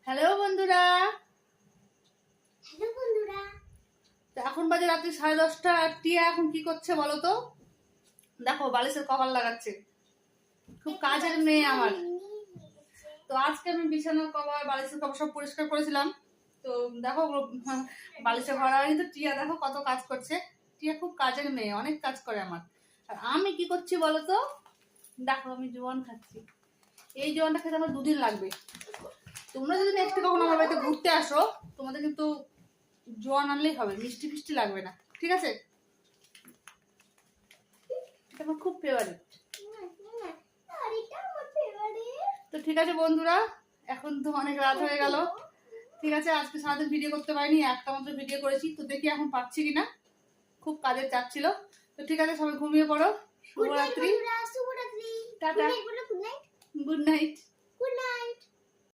Hello বন্ধুরা, hello বন্ধুরা, তো এখন বাজে রাত্রি 10:30। আর টিয়া এখন কি করছে বলো তো? দেখো বালিশের কভার লাগাচ্ছে। খুব কাজের মেয়ে আমার। তো আজকে আমি বিছানার কভার বালিশের কভার সব পরিষ্কার করেছিলাম। তো দেখো বালিশে ভরা হয়নি, তো টিয়া দেখো কত কাজ করছে। টিয়া খুব কাজের মেয়ে, অনেক কাজ করে আমার। আর আমি কি করছি বলো তো? দেখো আমি জোয়ান খাচ্ছি। এই জোয়ানটা খেতে আমার 2 দিন লাগবে। তোমরা যদি নেক্সট কখনো আমার বাড়িতে ঘুরতে আসো, তোমাদের কিন্তু জোয়ান আনলেই হবে, মিষ্টি ফিষ্টি লাগবে না, ঠিক আছে? এটা আমার খুব ফেভারিট। তো ঠিক আছে বন্ধুরা, এখন তো অনেক রাত হয়ে গেল। ঠিক আছে, আজকে সারাদিন ভিডিও করতে পারিনি, একটা মাত্র ভিডিও করেছি। তো দেখি এখন পাচ্ছি কিনা, খুব কাজের চাপ ছিল। তো ঠিক আছে, সবাই ঘুমিয়ে পড়ো। শুভরাত্রি, tata, good night. Good night.